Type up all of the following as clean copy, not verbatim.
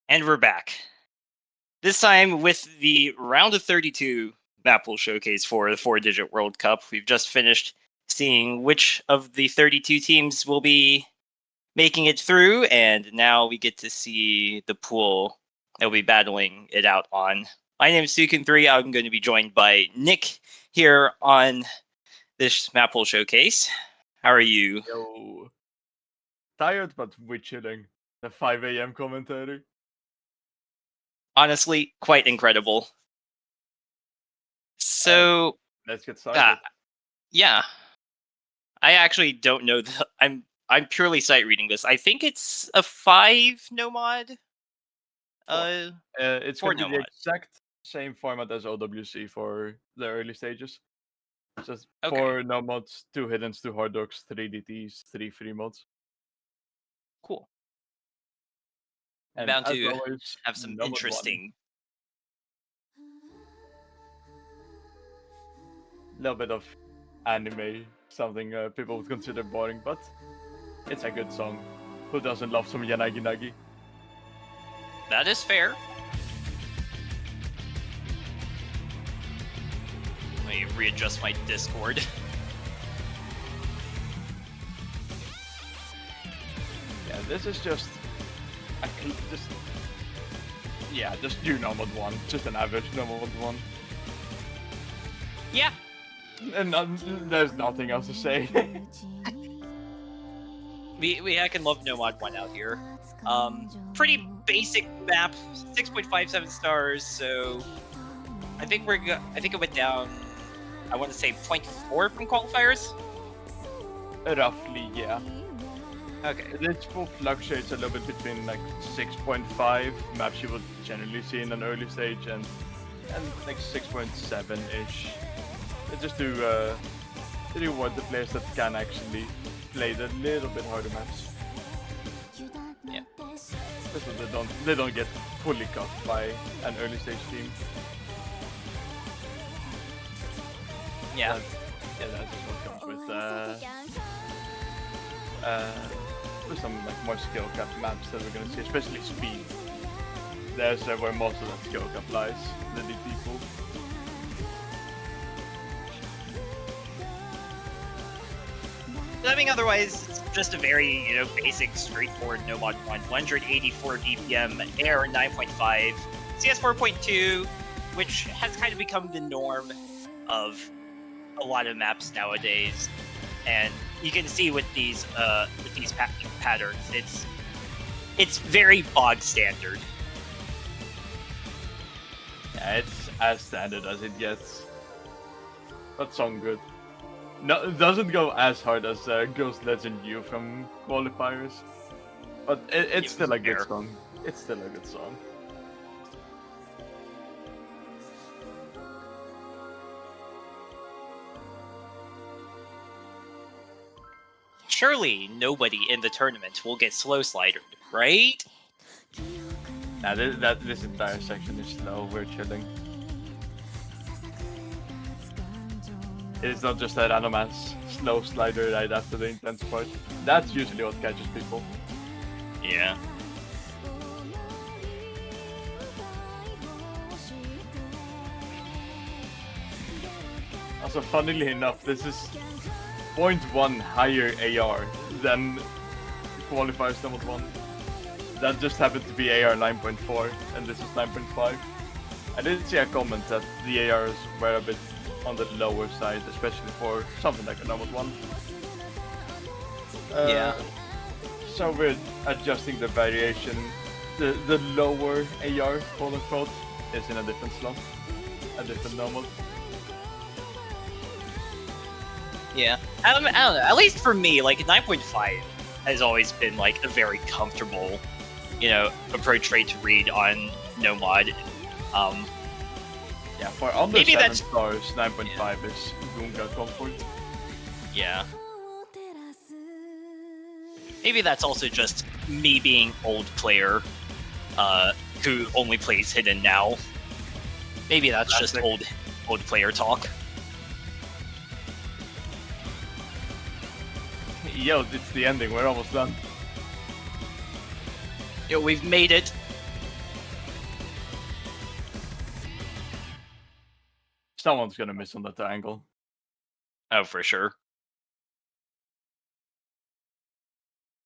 And we're back. This time with the round of 32 Mappool showcase for the 4-digit World Cup. We've just finished seeing which of the 32 teams will be making it through, and now we get to see the pool that will be battling it out on. My name is Sukin3. I'm going to be joined by Nick here on this Mappool showcase. How are you? Yo. Tired, but we're chilling. The 5 a.m. commentator. Honestly, quite incredible. Uh, So, let's get uh, started. yeah, I actually don't know. I'm purely sight reading this. I think it's a 5 nomad. Four. Uh, It's 4 gonna be the nomad. exact same format as OWC for the early stages. Just Okay, 4 no mods, 2 hiddens, 2 hard dogs, 3 DTs, 3 free mods. cool. And Bound as to always, have some no mod 1. interesting. Little bit of anime, something people would consider boring, but it's a good song. Who doesn't love some Yanagi Nagi? That is fair. Let me readjust my Discord. Yeah, this is just just your normal one, just an average normal one, Yeah, and there's nothing else to say. we I can love Nomad 1 out here. Pretty basic map, 6.57 stars. So I think I think it went down. I want to say 0.4 from qualifiers. Roughly, yeah. Okay. This will fluctuates a little bit between like 6.5 maps you would generally see in an early stage and like 6.7 ish. It's just to reward the players that can actually play the little bit harder maps. Yeah. So they don't get fully cut by an early stage team. Yeah. That's just what comes with some like more skill cap maps that we're gonna see, especially speed. There's where most of that skill cap lies, the DT pool. I mean, otherwise, it's just a very, basic, straightforward Nomad 1. 184 BPM, Air 9.5, CS 4.2, which has kind of become the norm of a lot of maps nowadays. And you can see with these patterns, it's very bog standard. Yeah, it's as standard as it gets. But song good. No, it doesn't go as hard as Ghost Legend U from qualifiers, but it's still a good song. It's still a good song. Surely nobody in the tournament will get slow slidered, right? Nah, this entire section is slow. We're chilling. It's not just a random ass slow slider right after the intense part. That's usually what catches people. Yeah. Also, funnily enough, this is 0.1 higher AR than qualifiers number 1. That just happened to be AR 9.4, and this is 9.5. I did see a comment that the ARs were a bit on the lower side, especially for something like a number 1. Yeah. So we're adjusting the variation. The lower AR, quote unquote, is in a different slot, a different normal. Yeah, I don't know. At least for me, like 9.5 has always been like a very comfortable, approach rate to read on Nomad. Yeah, for under maybe 7 stars, 9.5 is Gunga comfort. Yeah. Maybe that's also just me being old player, who only plays hidden now. Maybe that's just old player talk. Yo, it's the ending. We're almost done. We've made it. Someone's gonna miss on that angle. Oh, for sure.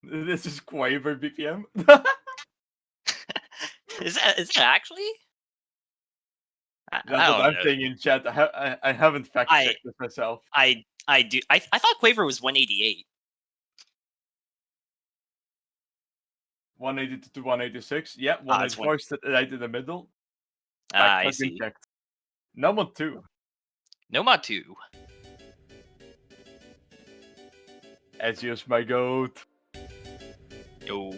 This is Quaver BPM. Is that actually? I That's what don't I'm know. saying in chat. I haven't fact I checked this myself. I do. I thought Quaver was 188. 180 to 186. Yeah, Ah, it's 184 is right in the middle. Ah, Fact I has been see. checked. Number 2. Nomad 2. Ezio's my goat. Yo.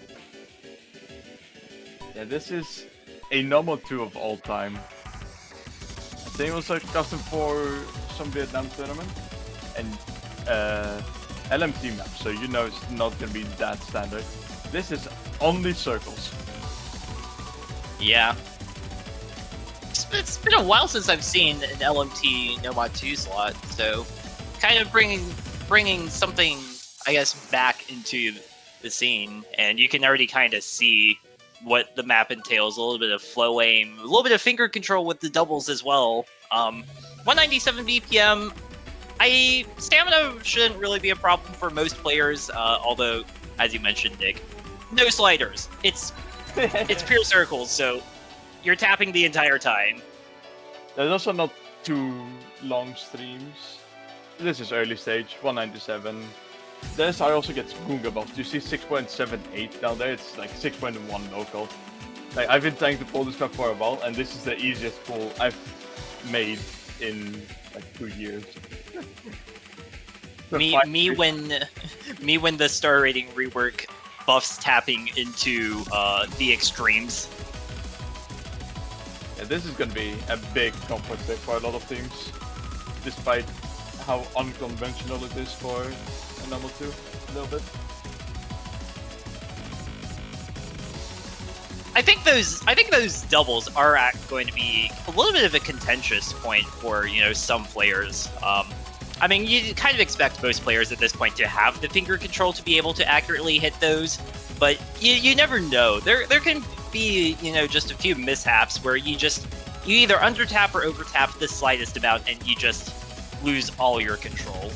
Yeah, this is a number 2 of all time. I think it was a custom for some Vietnam tournament. And LMT map, so you know it's not gonna be that standard. This is only circles. Yeah. It's been a while since I've seen an LMT Nomad 2 slot, so kind of bringing something, I guess, back into the scene, and you can already kind of see what the map entails. A little bit of flow aim, a little bit of finger control with the doubles as well. 197 BPM. Stamina shouldn't really be a problem for most players, although, as you mentioned, Nick, no sliders. It's pure circles, so you're tapping the entire time. There's also not too long streams. This is early stage, 197. This I also get Gunga buffs. You see 6.78 down there, it's like 6.1 local. Like I've been trying to pull this map for a while, and this is the easiest pull I've made in like 2 years. me when the star rating rework buffs tapping into the extremes. Yeah, this is gonna be a big comfort pick for a lot of teams, despite how unconventional it is for a number 2, a little bit. I think those doubles are going to be a little bit of a contentious point for some players. I mean, you kind of expect most players at this point to have the finger control to be able to accurately hit those, but you never know. There can be just a few mishaps where you either under tap or over tap the slightest amount and you just lose all your control.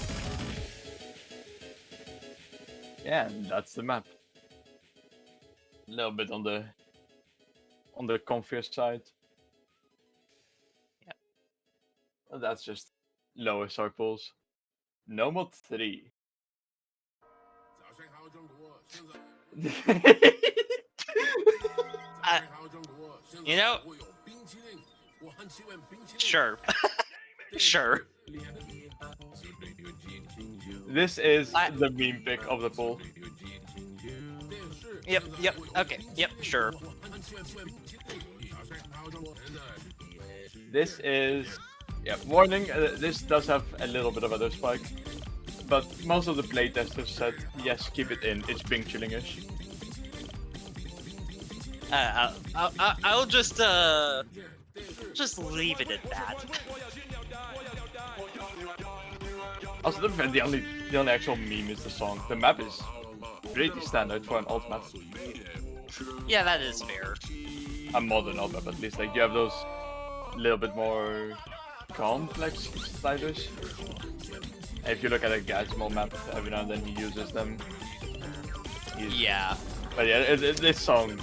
Yeah, and that's the map. A little bit on the comfier side. Yeah. And that's just lower circles. Nomad 3. You know, sure. Sure. This is the meme pick of the poll. Yep, okay, yep, sure. This is, yeah, warning, this does have a little bit of a spike, but most of the playtesters said, yes, keep it in, it's ping chilling-ish. I'll just leave it at that. Also, the only actual meme is the song. The map is pretty standard for an alt map. Yeah, that is fair. A modern alt map, at least. Like, you have those little bit more complex sliders. If you look at a Gatsmal map, every now and then he uses them. Yeah. But yeah, this song.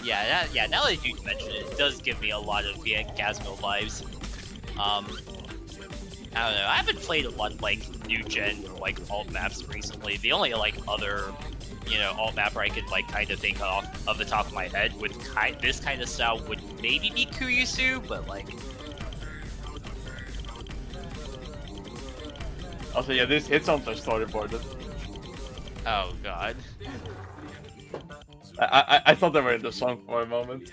Yeah, now that you mention it, it does give me a lot of Gazmo vibes. I don't know, I haven't played a lot of new gen alt maps recently. The only other alt mapper I could kind of think of the top of my head with this kind of style would maybe be Kuyusu, but Also, yeah, this hits on the storyboarded. Oh god. I thought they were in the song for a moment,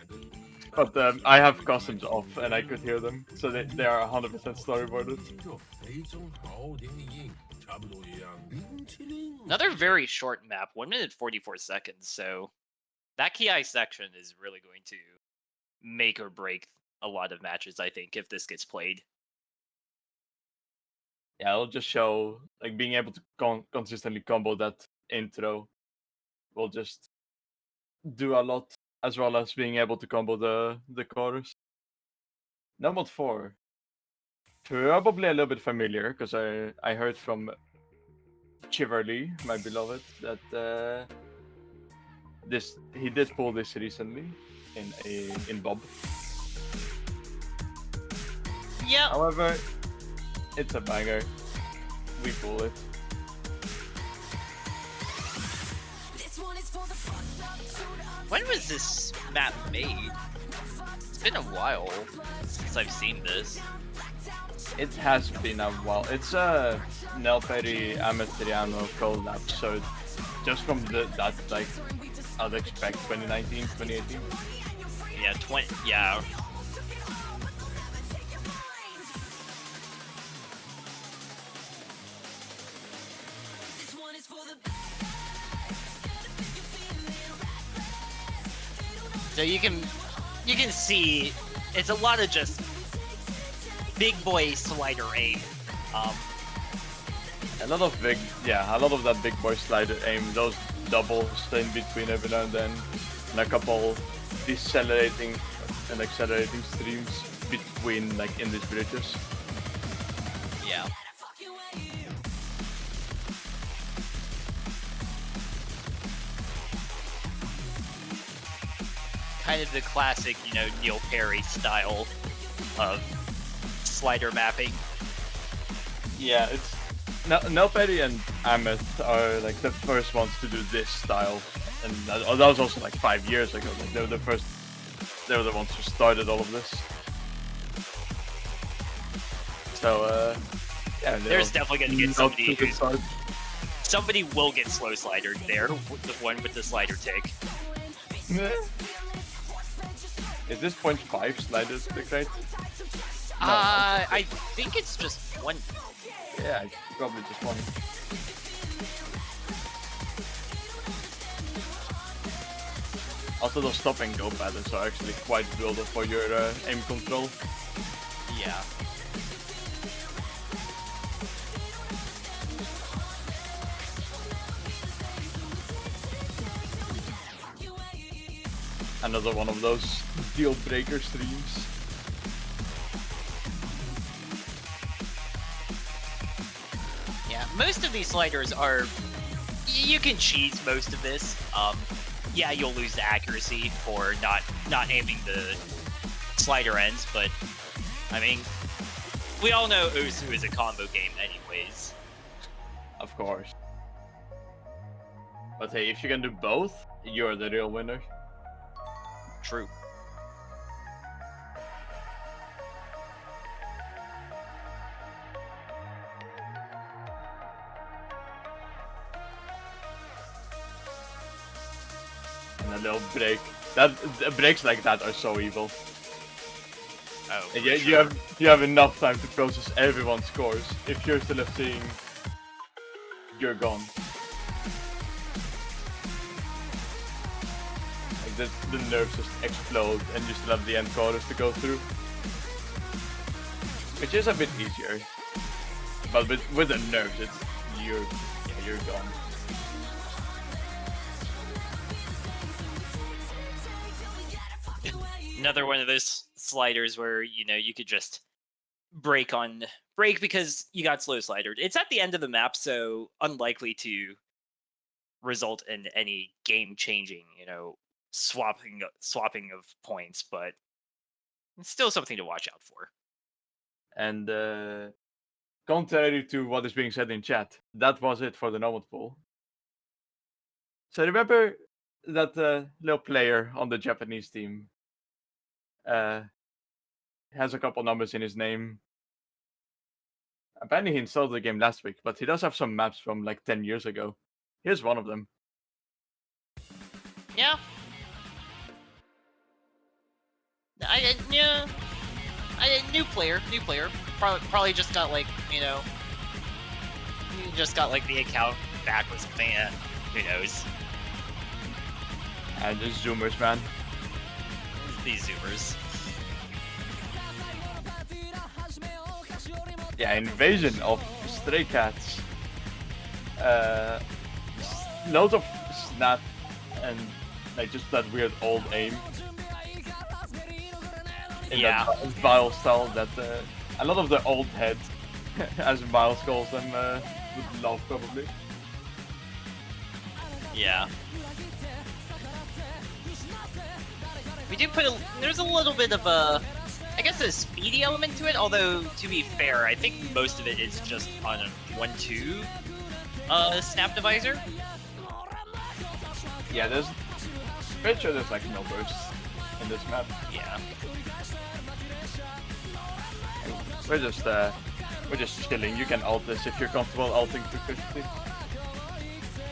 but I have customs off and I could hear them, so they are 100% storyboarded. Another very short map, 1 minute 44 seconds. So that Ki section is really going to make or break a lot of matches, I think, if this gets played. Yeah, it'll just show being able to consistently combo that intro will just do a lot. as well as being able to combo the chorus. Number 4. Probably a little bit familiar, because I heard from Chiverly, my beloved, that he did pull this recently in Bob. Yep. However, it's a banger. We pull it. When was this map made? It's been a while since I've seen this. It has been a while. It's a Nelperi Amatriano collab, so just from that, like, I'd expect 2019, 2018. Yeah, yeah. So you can see it's a lot of just big boy slider aim. A lot of that big boy slider aim, those doubles in between every now and then, and a couple decelerating and accelerating streams between, like, in these bridges. Yeah. Kind of the classic, Neil Perry style of slider mapping. Yeah, it's Nelperi and Ameth are like the first ones to do this style, and that was also like 5 years ago. Like they were the ones who started all of this. So yeah, there's definitely gonna get somebody will get slow slidered there. The one with the slider tick. Is this 0.5 slider tick, right? No. I think it's just one. Yeah, it's probably just one. Also, those stop and go patterns are actually quite built up for your aim control. Yeah. Another one of those deal breaker streams. Yeah, most of these sliders are. You can cheese most of this. Yeah, you'll lose the accuracy for not aiming the slider ends, but I mean, we all know Osu is a combo game, anyways. Of course. But hey, if you can do both, you're the real winner. True. And a little break. Breaks like that are so evil. Oh, And you sure. you have enough time to process everyone's scores. If you're still seeing, you're gone. Like the nerves just explode, and you still have the end chorus to go through, which is a bit easier. But with the nerves, you're gone. Another one of those sliders where you could just break because you got slow slidered. It's at the end of the map, so unlikely to result in any game changing, swapping of points, but it's still something to watch out for. And contrary to what is being said in chat, that was it for the Nomad pool. So remember that little player on the Japanese team has a couple numbers in his name. Apparently he installed the game last week, but he does have some maps from like 10 years ago. Here's one of them. Yeah. New player. Probably just got like, he just got like the account back or something. Who knows? And just zoomers, man. These zoomers. Yeah, invasion of stray cats. Loads of snap and like just that weird old aim. In Yeah. that Miles style that a lot of the old heads, as Miles calls them, would love probably. Yeah. We do put there's a little bit of a, I guess, a speedy element to it, although, to be fair, I think most of it is just on a 1-2 snap divisor. Yeah, there's pretty sure there's like no bursts in this map. Yeah. We're just chilling. You can ult this if you're comfortable ulting 250.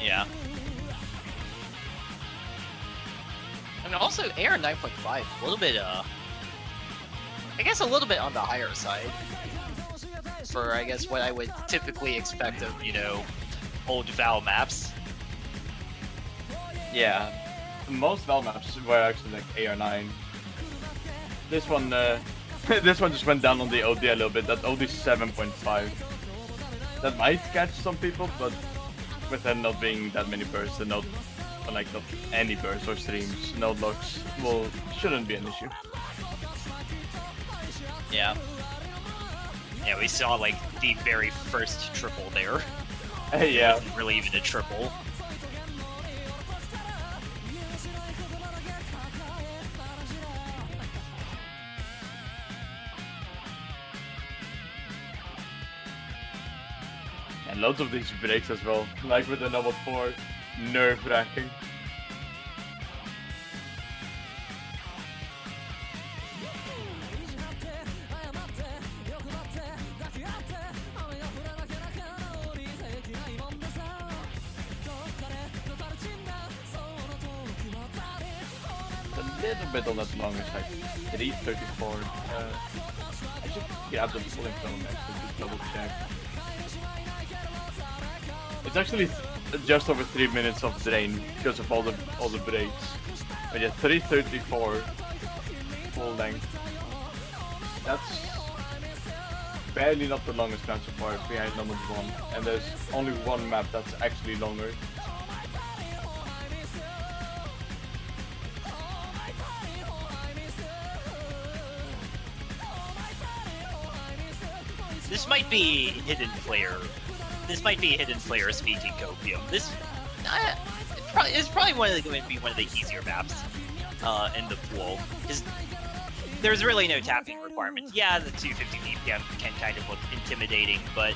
Yeah. And also AR 9.5, a little bit, I guess a little bit on the higher side. For, I guess, what I would typically expect of, you know, old Val maps. Yeah. Most Val maps were actually like AR9. This one, this one just went down on the OD a little bit. That OD 7.5. That might catch some people, but with there not being that many bursts and not any bursts or streams, no locks, shouldn't be an issue. Yeah. Yeah, we saw like the very first triple there. Yeah. It wasn't really even a triple. And loads of these breaks as well, like with the number 4, nerve-wracking. A little bit on that longer side, 334. I should grab the pulling film actually to double check. It's actually just over 3 minutes of drain because of all the breaks. But yeah, 334 full length. That's barely not the longest map so far, behind number 1. And there's only one map that's actually longer. This might be hidden player. This might be hidden player speaking copium. This it's probably going to be one of the easier maps in the pool, because there's really no tapping requirements. Yeah, the 250 BPM can kind of look intimidating, but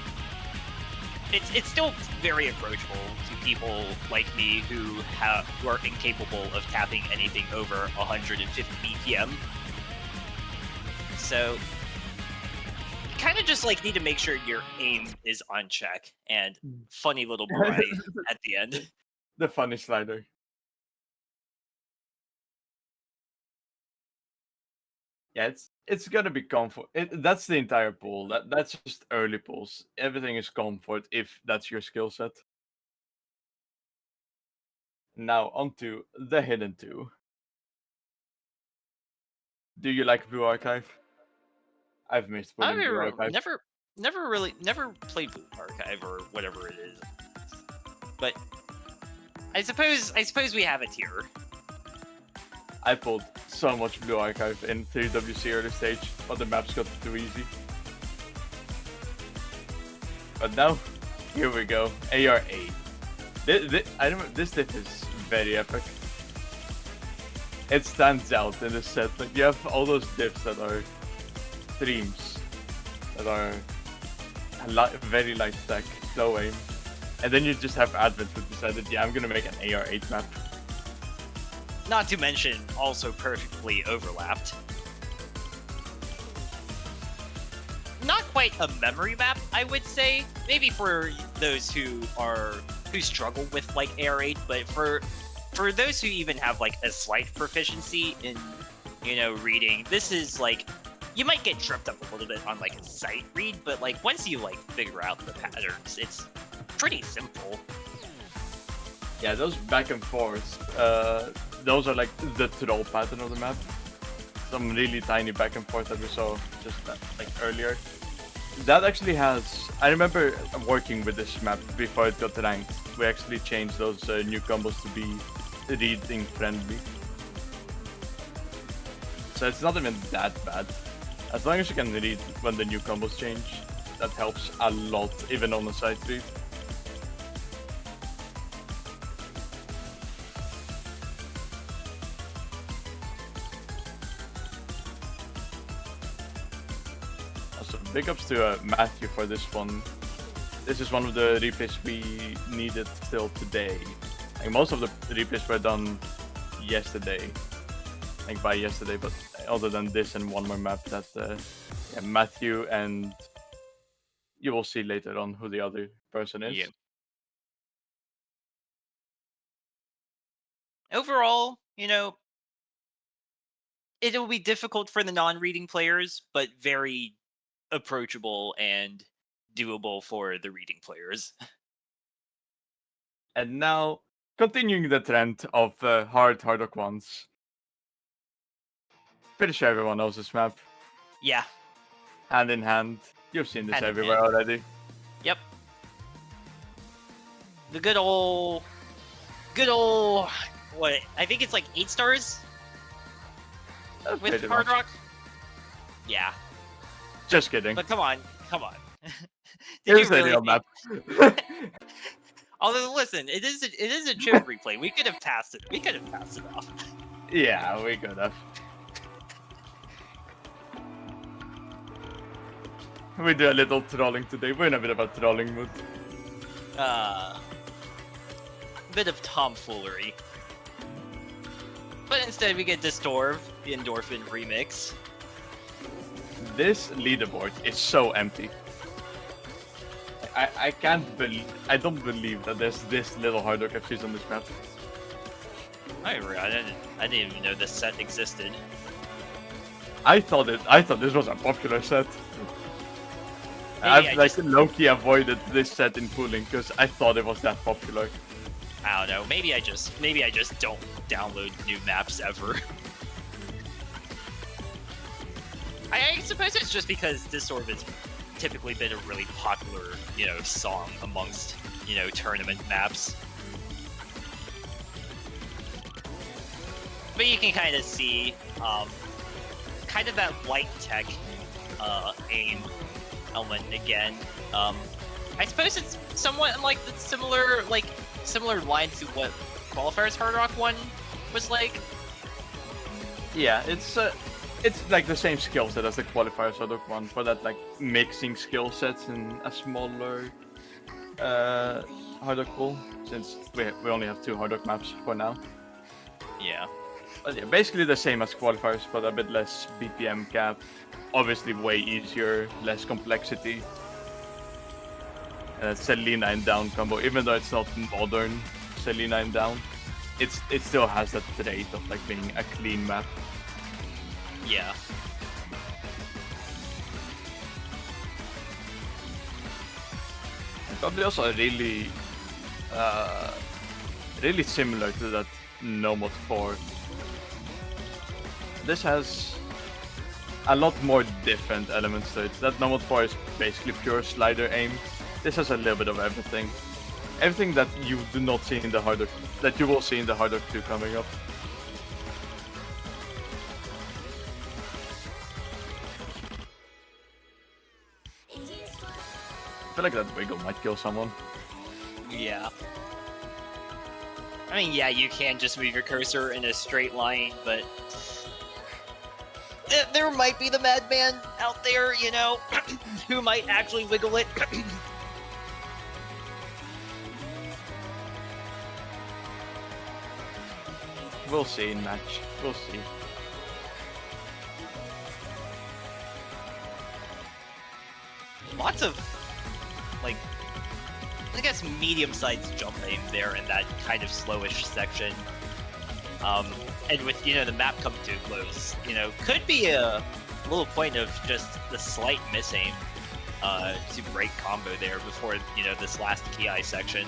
it's still very approachable to people like me who are incapable of tapping anything over 150 BPM. So you kind of just like need to make sure your aim is on check, and funny little boy at the end. The funny slider. Yeah, it's gonna be comfort. That's the entire pool. That's just early pools. Everything is comfort if that's your skill set. Now onto the hidden 2. Do you like Blue Archive? I've missed playing Blue Archive. Never played Blue Archive or whatever it is, but I suppose we have a tier. I pulled so much Blue Archive in 3WC early stage, but the maps got too easy. But now, here we go, AR8. I remember this diff is very epic. It stands out in the set. Like you have all those diffs that are streams, that are very light stack, slow aim, and then you just have Advent who decided, yeah, I'm gonna make an AR8 map. Not to mention, also perfectly overlapped. Not quite a memory map, I would say. Maybe for those who struggle with like AR8, but for those who even have like a slight proficiency in, you know, reading, this is like, you might get tripped up a little bit on like a sight read, but like once you like figure out the patterns, it's pretty simple. Yeah, those back and forths, those are like the troll pattern of the map. Some really tiny back and forth that we saw just like earlier. That actually has, I remember working with this map before it got ranked. We actually changed those new combos to be reading friendly. So it's not even that bad. As long as you can read when the new combos change, that helps a lot, even on the side read. Also, big ups to Matthew for this one. This is one of the replays we needed still today. Like most of the replays were done yesterday. Like by yesterday, but other than this and one more map that yeah, Matthew and you will see later on who the other person is. Yep. Overall, it will be difficult for the non-reading players, but very approachable and doable for the reading players. And now, continuing the trend of hard Hardock ones. Pretty sure everyone knows this map. Yeah, Hand in hand. You've seen this hand in everywhere hand. already. Yep. The good old, what? I think it's like 8 stars with Pretty Hard much. Rock. Yeah, Just kidding. but come on. Did Here's you the really real think? map. Although, listen, it is a chip replay. We could have passed it. We could have passed it off. Yeah, we could have. We do a little trolling today. We're in a bit of a trolling mood. Bit of tomfoolery. But instead, we get Distorv, the Endorphin remix. This leaderboard is so empty. I can't believe, I don't believe that there's this little hard rock FCs on this map. I didn't even know this set existed. I thought this was a popular set. Maybe I've like low-key avoided this set in pooling because I thought it was that popular. I don't know. Maybe I just don't download new maps ever. I suppose it's just because Distorv has typically been a really popular, song amongst, tournament maps. But you can kind of see, kind of that white tech aim element again. I suppose it's somewhat like the similar line to what Qualifier's Hard Rock one was like. Yeah, it's like the same skill set as the Qualifiers Hard Rock one for that like mixing skill sets in a smaller Hard Rock pool, since we only have 2 Hard Rock maps for now. Yeah. But yeah, basically the same as Qualifiers, but a bit less BPM cap. Obviously way easier, less complexity. Selena and down combo, even though it's not modern Selena and down, it still has that trait of like being a clean map. Yeah. And probably also really similar to that No Mod 4. This has a lot more different elements to it. That No Mod 4 is basically pure slider aim. This has a little bit of everything. Everything that you do not see in the Hard Rock, that you will see in the Hard Rock 2 coming up. I feel like that wiggle might kill someone. Yeah. I mean, yeah, you can just move your cursor in a straight line, but there might be the madman out there, who might actually wiggle it. We'll see in match. We'll see. Lots of, like, I guess medium-sized jump aim there in that kind of slowish section. And with, the map coming to a close, could be a little point of just the slight miss aim to break combo there before, this last Ki section.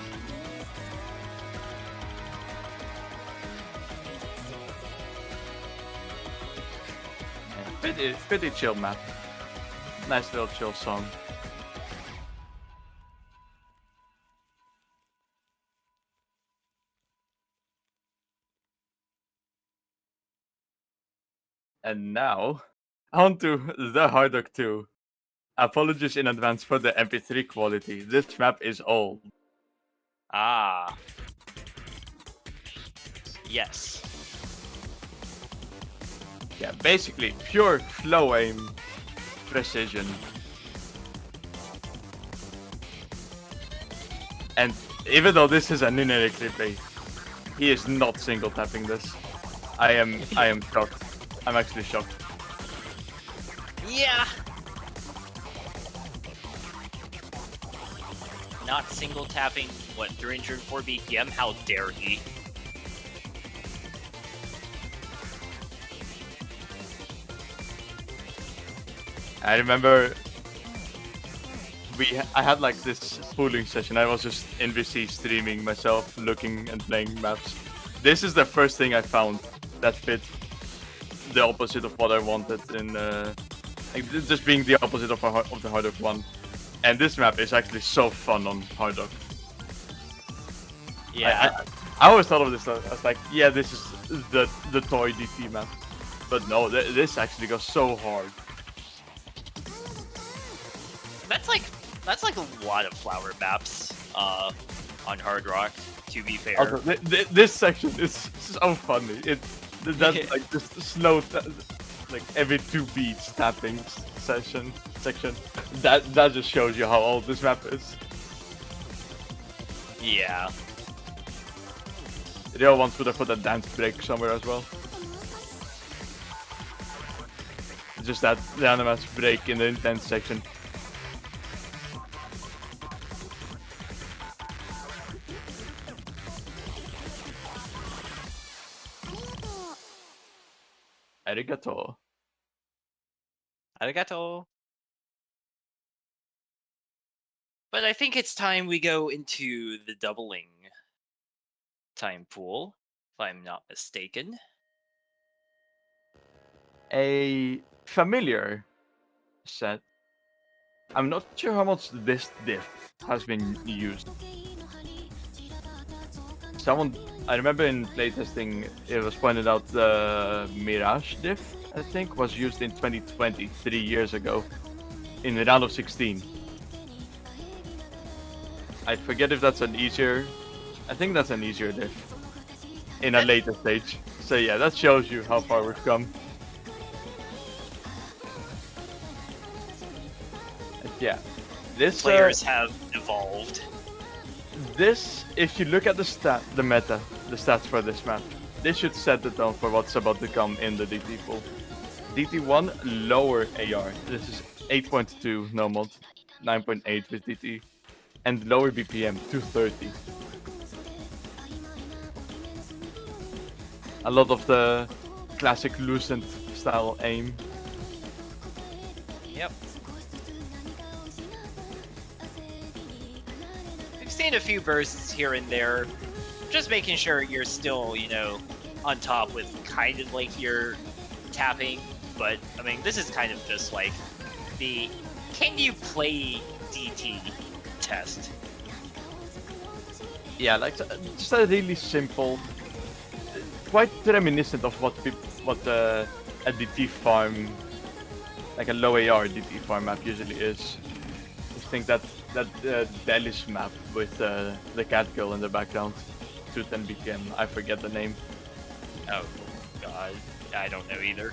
Pretty chill map. Nice little chill song. And now, on to the Hard Rock 2. Apologies in advance for the MP3 quality. This map is old. Ah. Yes. Yeah, basically pure flow aim precision. And even though this is a Ninere Clippy, he is not single tapping this. I am shocked. I'm actually shocked. Yeah. Not single tapping, what, 304 BPM? How dare he? I remember I had like this pooling session. I was just in VC streaming myself, looking and playing maps. This is the first thing I found that fit the opposite of what I wanted in like just being the opposite of the Hard Rock 1. And this map is actually so fun on Hard Rock. Yeah. I always thought of this as like, yeah, this is the toy DT map. But no, this actually goes so hard. That's like a lot of flower maps on Hard Rock, to be fair. Also, this section is so funny. That's like just slow, like every 2 beats tapping section. That just shows you how old this map is. Yeah. Rio once would have put a dance break somewhere as well. Just that the anima's break in the intense section. Arigato. Arigato. But I think it's time we go into the doubling time pool, if I'm not mistaken. A familiar set. I'm not sure how much this diff has been used. I remember in playtesting, it was pointed out the Mirage diff, I think, was used in 2020, 3 years ago, in the round of 16. I forget if that's an easier. I think that's an easier diff in a later stage. So yeah, that shows you how far we've come. And yeah, this Players have evolved. This, if you look at the stats for this map, this should set the tone for what's about to come in the DT pool. DT1, lower AR. This is 8.2 no mod, 9.8 with DT, and lower BPM, 230. A lot of the classic Lucent style aim. Yep. I've seen a few bursts here and there, just making sure you're still, you know, on top with kind of like your tapping. But I mean, this is kind of just like the can you play DT test. Yeah, like just a really simple, quite reminiscent of what a DT farm, like a low AR DT farm map usually is. I think that Delish map with the cat girl in the background, 210 BPM. I forget the name. Oh god, I don't know either.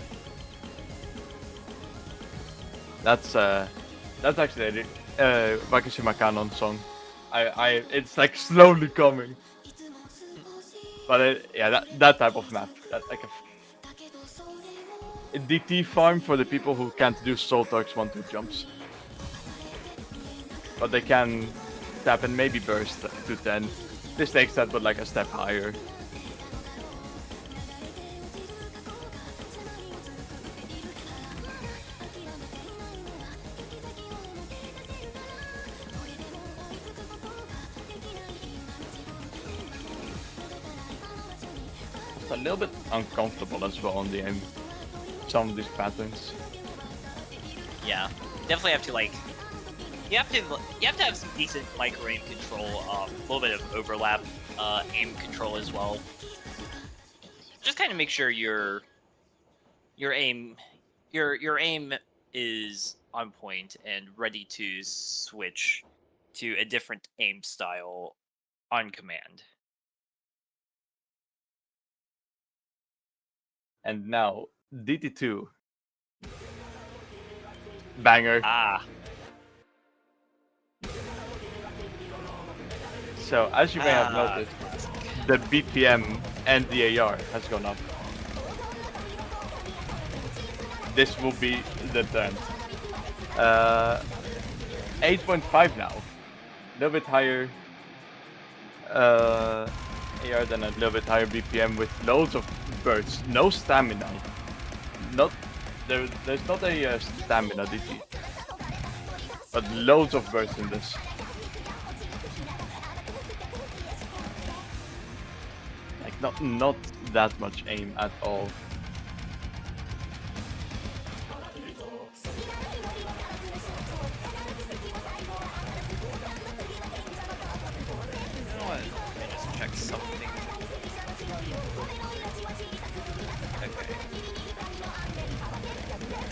That's actually a Wakashima Kanon song. It's like slowly coming. But yeah, that type of map, that like a DT farm for the people who can't do Soul Talks 1-2 jumps. But they can tap and maybe burst to 10. This takes that but like a step higher. It's a little bit uncomfortable as well on the aim. Some of these patterns. Yeah, definitely have to like. You have to have some decent micro aim control, a little bit of overlap aim control as well. Just kind of make sure you're your aim, your aim is on point and ready to switch to a different aim style on command. And now DT2 banger. Ah, So as you may have ah, noticed, classic. the BPM and the AR has gone up. This will be the trend. 8.5 now. A little bit higher AR, than a little bit higher BPM with loads of bursts. No stamina. Not there's not a stamina DT, but loads of bursts in this. Like not that much aim at all. You know what? Let me just check something. Okay.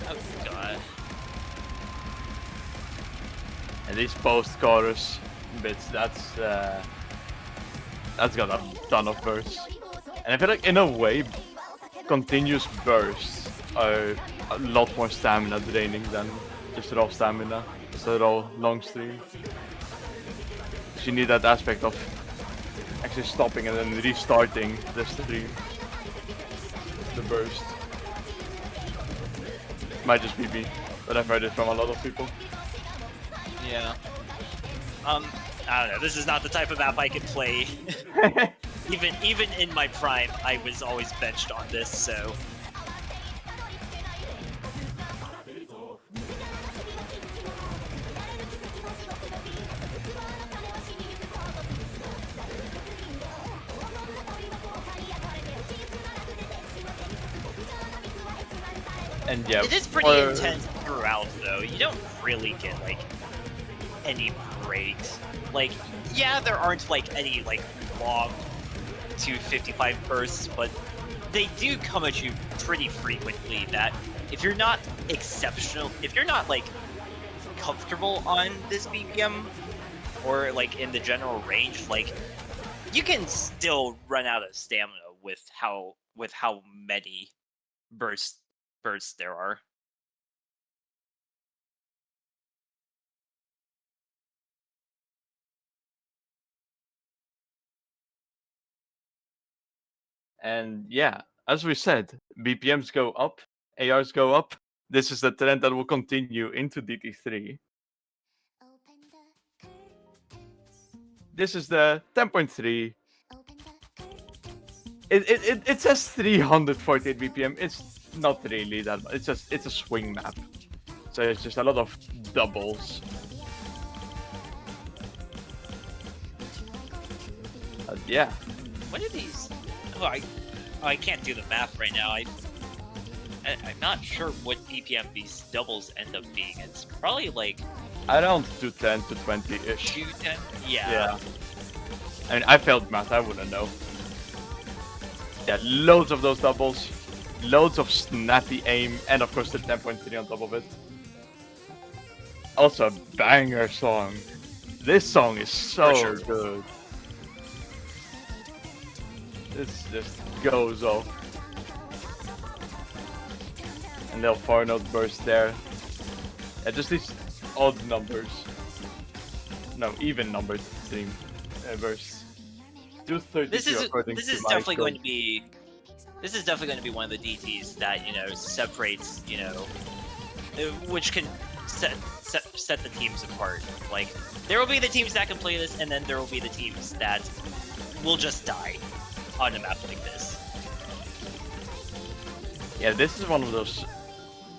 Oh god. And these post-chorus bits, that's got a ton of bursts. And I feel like in a way, continuous bursts are a lot more stamina draining than just raw stamina, just a raw long stream. So you need that aspect of actually stopping and then restarting the stream. The burst. Might just be me, but I've heard it from a lot of people. Yeah. I don't know. This is not the type of map I could play. Even in my prime, I was always benched on this, so. And yeah, It is pretty intense throughout, though. You don't really get like any breaks. Like, yeah, there aren't like any like long 255 bursts, but they do come at you pretty frequently. That if you're not exceptional, if you're not like comfortable on this BPM or like in the general range, like you can still run out of stamina with how many bursts there are. And yeah, as we said, BPMs go up, ARs go up. This is the trend that will continue into DT3. This is the 10.3. It says 348 BPM. It's not really that much. It's a swing map. So it's just a lot of doubles. Yeah. What are these? Oh, I can't do the math right now. I'm not sure what BPM these doubles end up being. It's probably like Around 210 to 20-ish. 210. Yeah. Yeah. I mean, I failed math. I wouldn't know. Yeah, loads of those doubles. Loads of snappy aim. And of course the 10.3 on top of it. Also a banger song. This song is so sure. good. This just goes off. And little 4-note burst there. Yeah, just these odd numbers. No, even numbered stream bursts. 232 This is according this to is my definitely code. going to be this is definitely going to be one of the DTs that separates which can set the teams apart. Like there will be the teams that can play this, and then there will be the teams that will just die on a map like this. Yeah, this is one of those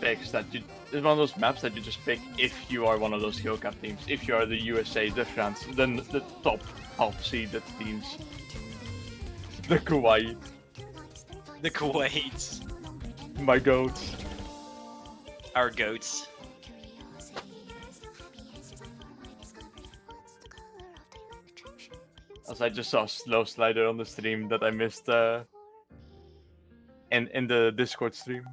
picks that you. It's one of those maps that you just pick if you are one of those Hero Cup teams. If you are the USA, the France, then the top half-seeded teams. The Kuwait, The Kuwait, my goats. our goats. As I just saw a slow slider on the stream that I missed in the Discord stream.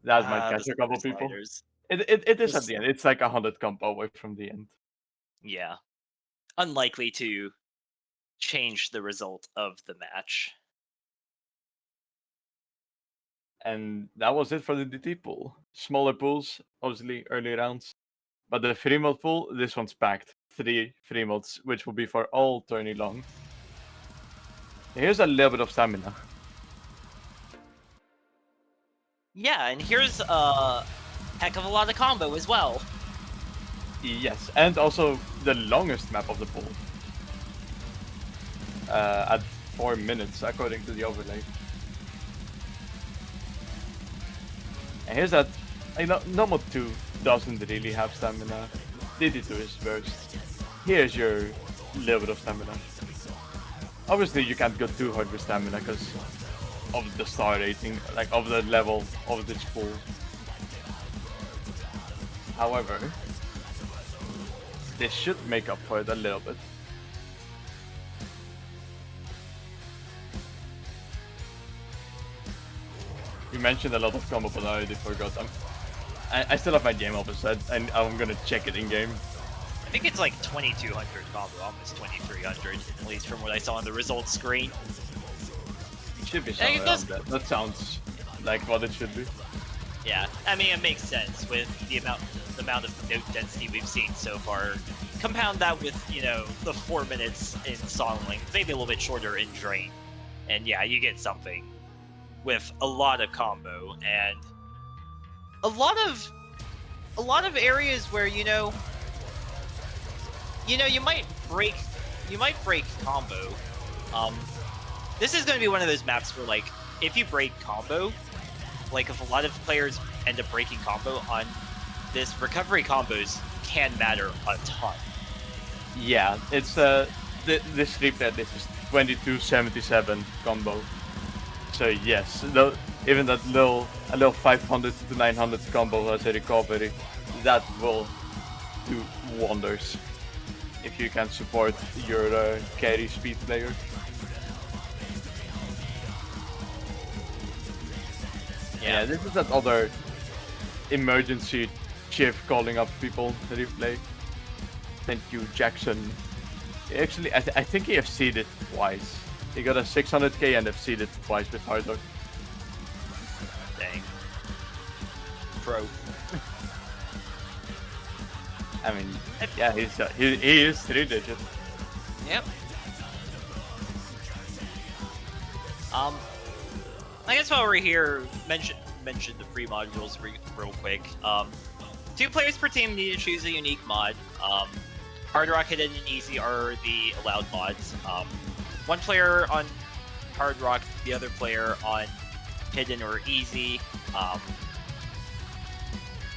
That might The catch a couple super people. sliders. It is at This, the end. It's like 100 combo away from the end. yeah, unlikely to change the result of the match. And that was it for the DT pool. Smaller pools, obviously early rounds. But the free mod pool, this one's packed. 3 free mods, which will be for all tourney long. Here's a little bit of stamina. Yeah, and here's a heck of a lot of combo as well. Yes, and also the longest map of the pool. At 4 minutes, according to the overlay. And here's that. Normal 2 doesn't really have stamina. DD2 is burst. Here's your little bit of stamina. Obviously, you can't go too hard with stamina because of the star rating, like of the level of this pool. However, this should make up for it a little bit. You mentioned a lot of combo, but I already forgot them. I still have my game open, so I'm gonna check it in game. I think it's like 2200 combo, almost 2300, at least from what I saw on the results screen. It should be Yeah, somewhere it around does- that. That sounds like what it should be. Yeah, I mean, it makes sense with the amount of note density we've seen so far. Compound that with, the 4 minutes in song length, maybe a little bit shorter in drain. And yeah, you get something with a lot of combo and a lot of areas where you might break combo. This is going to be one of those maps where, like, if you break combo, like, if a lot of players end up breaking combo on this, recovery combos can matter a ton. Yeah, it's this replay. This is 2277 combo. So yes, even that a little 500 to 900 combo as a recovery, that will do wonders if you can support your carry speed player. Yeah, this is that other emergency chief calling up people replay. Thank you, Jackson. Actually, I think he FC'd it twice. He got a 600k and FC'd it twice with Hard Dog. Dang. Pro. I mean, yeah, he is 3-digit. Yep. I guess while we're here, mention the free modules real quick. 2 players per team need to choose a unique mod. Hard Rock, Hidden, and Easy are the allowed mods. 1 player on Hard Rock, the other player on Hidden or Easy.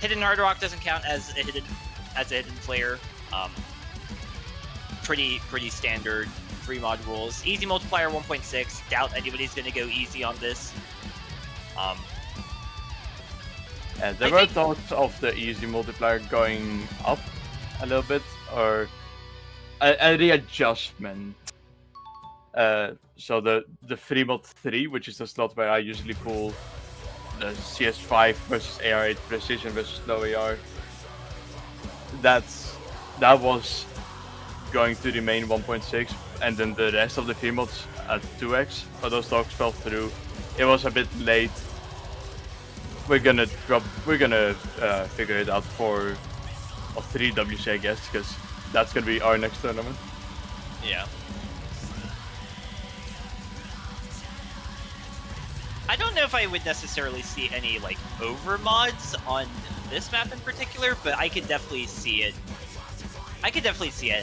Hidden Hard Rock doesn't count as a hidden player. Pretty standard free mod rules. Easy multiplier 1.6. Doubt anybody's gonna go easy on this. There were thoughts of the easy multiplier going up a little bit, or a readjustment. So the free mod 3, which is the slot where I usually pull the CS5 versus AR8 precision versus low AR, that was going to remain 1.6, and then the rest of the free mods at 2x. But those talks fell through. It was a bit late. We're gonna figure it out for 3WC, I guess, because that's gonna be our next tournament. Yeah. I don't know if I would necessarily see any, like, over mods on this map in particular, but I could definitely see it.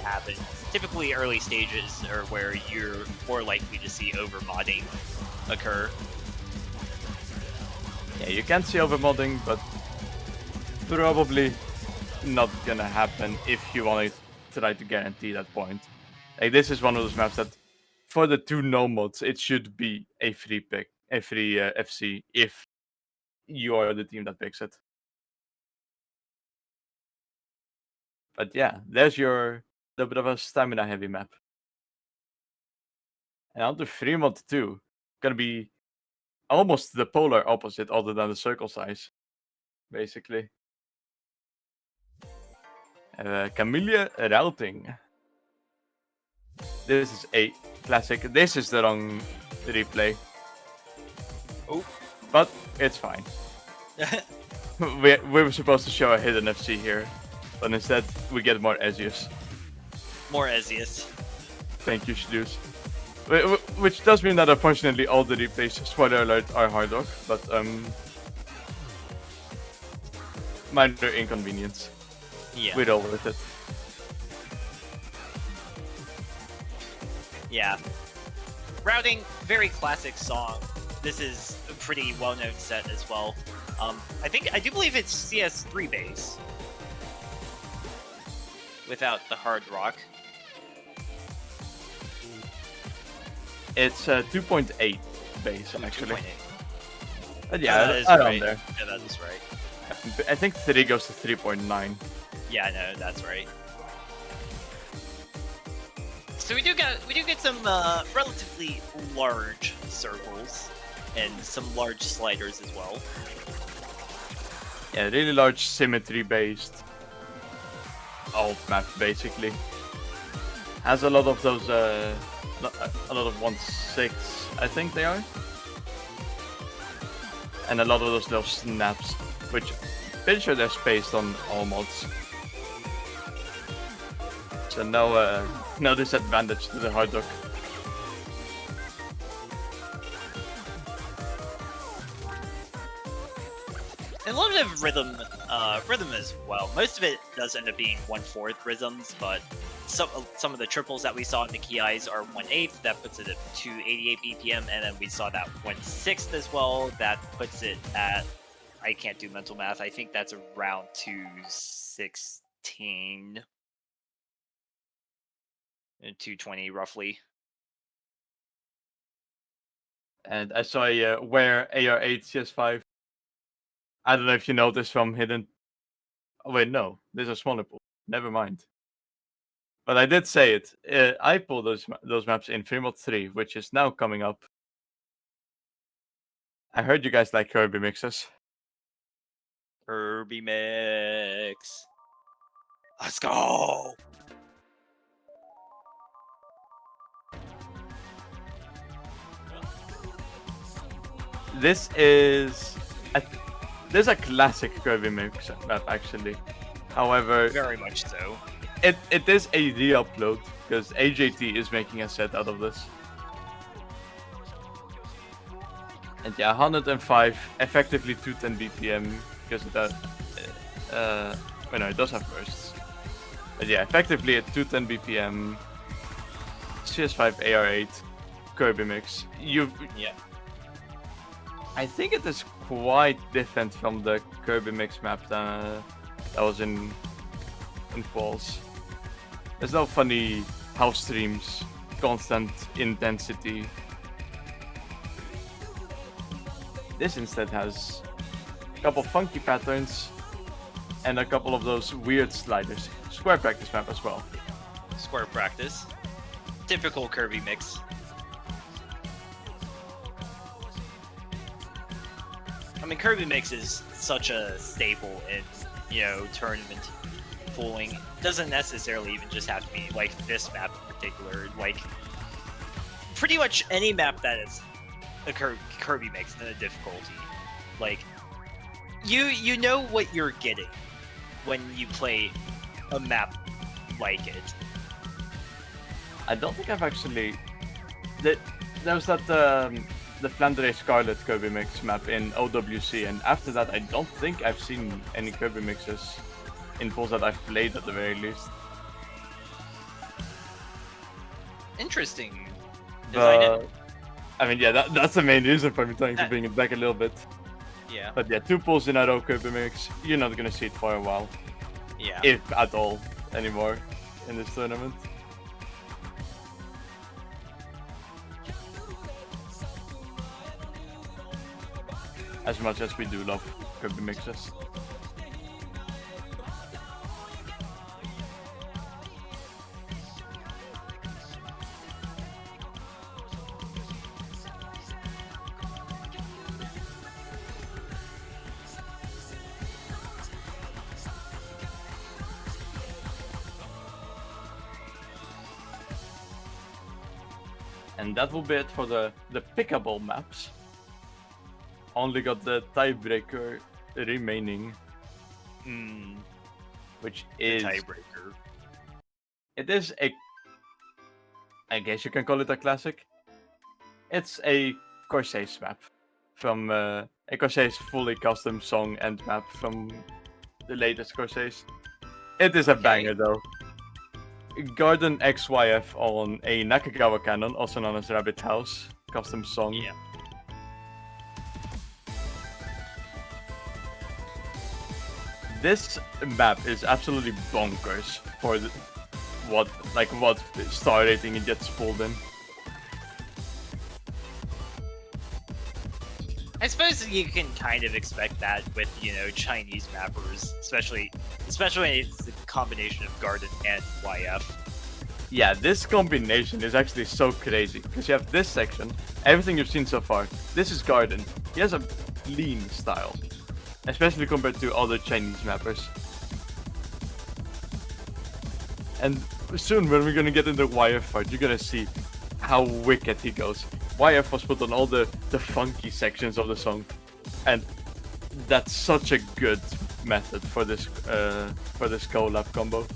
Happen. Typically, early stages are where you're more likely to see over modding occur. Yeah, you can see over modding, but probably not gonna happen if you want to try to guarantee that point. Like, this is one of those maps that, for the 2 no mods, it should be a free pick, a free FC if you are the team that picks it. But yeah, there's your little bit of a stamina heavy map. And on to free mod 2, gonna be almost the polar opposite, other than the circle size. basically. Camellia routing. This is a classic. This is the wrong replay. Oh. But it's fine. we were supposed to show a hidden FC here, but instead we get more Ezio's. More Ezio's. Thank you, Shadows. Which does mean that unfortunately all the replays, spoiler alert, are hard rock, but minor inconvenience. Yeah. We're all with it. Yeah. Routing, very classic song. This is a pretty well-known set as well. I do believe it's CS3 base. Without the hard rock. It's 2.8 base, actually. 2.8. But yeah, that is around right. there. Yeah, that is right. I think 3 goes to 3.9. Yeah, no, that's right. So we do get some relatively large circles and some large sliders as well. Yeah, really large symmetry-based alt map, basically. Has a lot of those, a lot of 1/6, I think they are. And a lot of those little snaps, which I'm pretty sure they're spaced on all mods. So no disadvantage to the hard rock. And a little bit of rhythm as well. Most of it does end up being 1/4 rhythms, but some of the triples that we saw in the key eyes are 1/8. That puts it at 288 BPM, and then we saw that 1/6 as well. That puts it at, I can't do mental math. I think that's around 216 and 220 roughly. And I saw a where AR8 CS5. I don't know if you noticed from hidden. Oh wait, no, there's a smaller pool. Never mind. But I did say it. I pulled those maps in Fremont 3, which is now coming up. I heard you guys like Kirby mixes. Kirby mix. Let's go. This is a classic Kirby mix map actually. However, Very much so. it is a re-upload because AJT is making a set out of this. And yeah, 105, effectively 210 BPM because of that. Well, no, it does have bursts. But yeah, effectively at 210 BPM, CS5 AR8, Kirby mix. Yeah. I think it is quite different from the Kirby mix map that was in Quals. There's no funny house streams, constant intensity. This instead has a couple funky patterns and a couple of those weird sliders. Square practice map as well. Square practice. Typical Kirby mix. I mean, Kirby mix is such a staple in, tournament pooling. Doesn't necessarily even just have to be like this map in particular. Like, pretty much any map that is a Kirby mix in a difficulty. Like, you know what you're getting when you play a map like it. I don't think I've actually. There was that the Flandre Scarlet Kirby mix map in OWC, and after that, I don't think I've seen any Kirby mixes in pools that I've played at the very least. Interesting. But, I mean, yeah, that's the main reason for me trying to bring it back a little bit. Yeah. But yeah, 2 pools in a row Kirby mix, you're not gonna see it for a while. Yeah. If at all anymore in this tournament. As much as we do love Kirby mixes. And that will be it for the pickable maps. Only got the tiebreaker remaining, which The is tiebreaker. it is a, I guess you can call it a classic. It's a Corsair's map from a Corsair's fully custom song and map from the latest Corsair's. It is a banger though. Garden XYF on a Nakagawa cannon, also known as Rabbit House, custom song. Yeah. This map is absolutely bonkers for what star rating it gets pulled in. I suppose you can kind of expect that with, Chinese mappers, especially when it's a combination of Garden and YF. Yeah, this combination is actually so crazy, because you have this section, everything you've seen so far. This is Garden. He has a lean style, especially compared to other Chinese mappers. And soon, when we're gonna get into YF part, you're gonna see how wicked he goes. YF was put on all the funky sections of the song, and that's such a good method for this collab combo.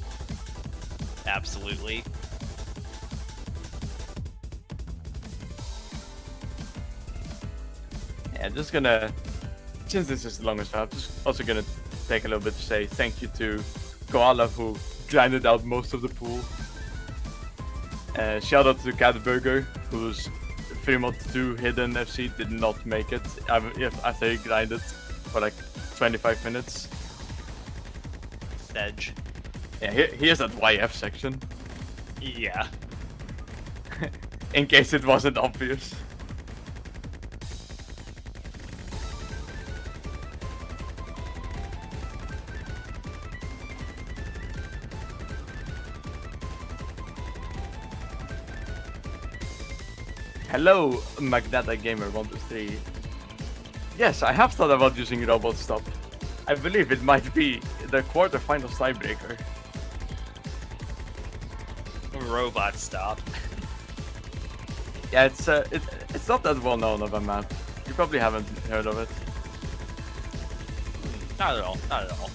Absolutely. Yeah, just gonna, since this is the longest one, I'm just also gonna take a little bit to say thank you to Koala, who grinded out most of the pool. Shout out to Catburger, whose 3mod 2 hidden FC did not make it after he grinded for like 25 minutes. Sedge. Yeah, here's that YF section, Yeah. in case it wasn't obvious. Hello, Magnata Gamer 123. Yes, I have thought about using Robot Stop. I believe it might be the quarterfinals tiebreaker. Robot stop. Yeah, it's not that well known of a map. You probably haven't heard of it. Not at all. Not at all.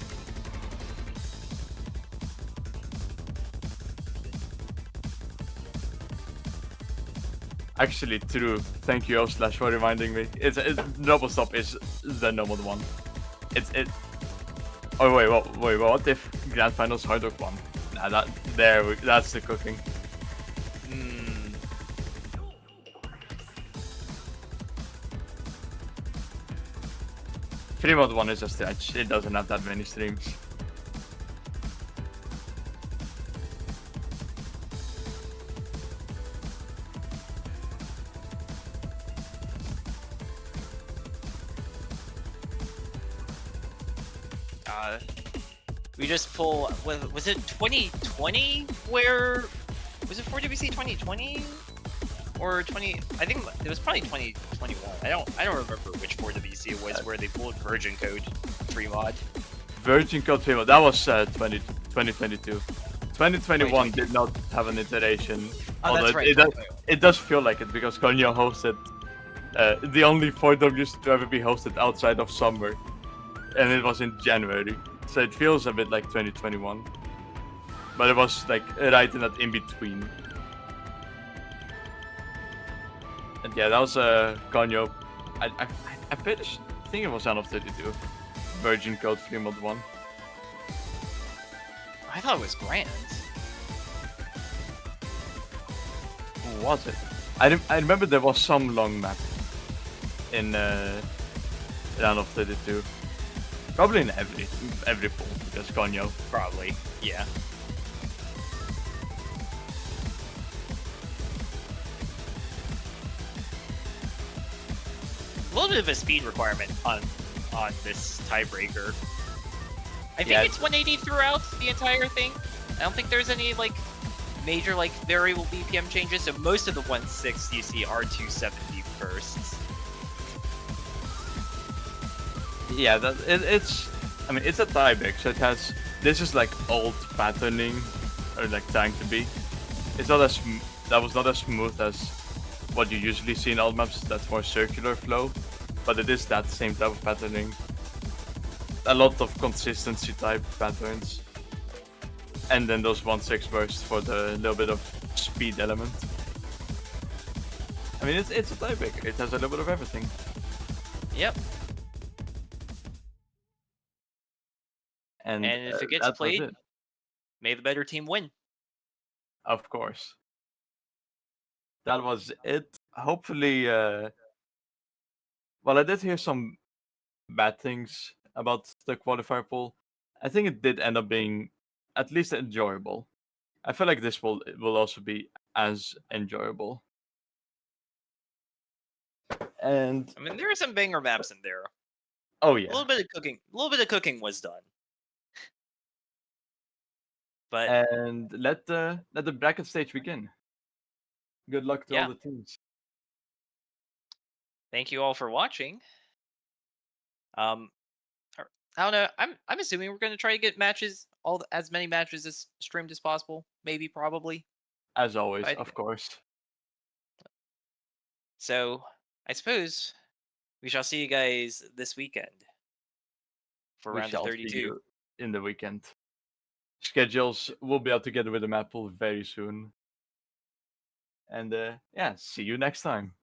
Actually, true. Thank you, Oslash, for reminding me. Double Stop is the normal one. Oh wait, what if Grand Finals Hard Rock won? Nah, that's the cooking. Free Mod 1 is a stretch. It doesn't have that many streams. We just pull. Was it 2020? Where was it for WC 2020 or 20? I think it was probably 2021. I don't remember which 4WC it was where they pulled Virgin Code 3 mod. Virgin Code 3 mod. That was 2022. 2021 did not have an iteration. Oh, that's right. It does feel like it because Konyo hosted the only 4Ws to ever be hosted outside of summer, and it was in January. So it feels a bit like 2021, but it was like right in that in between. And yeah, that was Konyo. I think it was Son of 32. Virgin Code 3 mod 1. I thought it was Grand. Who was it? I remember there was some long map in Round of 32. Probably in every pool, because Konyo. Probably, yeah. A little bit of a speed requirement on this tiebreaker. I think it's 180 throughout the entire thing. I don't think there's any major variable BPM changes. So most of the 160 you see are 270 bursts. Yeah, it's a tiebreak, so it has, this is like old patterning, or like trying to be. It's not as that was not as smooth as what you usually see in alt maps. That's more circular flow, but it is that same type of patterning. A lot of consistency type patterns, and then those 1/6 bursts for the little bit of speed element. I mean, it's a tiebreaker. It has a little bit of everything. Yep. And And if it gets that was played, it. may the better team win. Of course. That was it. Hopefully, well, I did hear some bad things about the qualifier pool. I think it did end up being at least enjoyable. I feel like this will also be as enjoyable. And I mean, there are some banger maps in there. oh A yeah, little bit of cooking. A little bit of cooking was done. But and let the bracket stage begin. Good luck to all yeah, the teams. thank you all for watching. Um, I don't know. I'm assuming we're gonna try to get matches, as many matches as streamed as possible. Maybe, probably. As always, I think of course. so. I suppose we shall see you guys this weekend for We round of shall see 32. you in the weekend. Schedules will be out together with the Mappool very soon. And yeah, see you next time.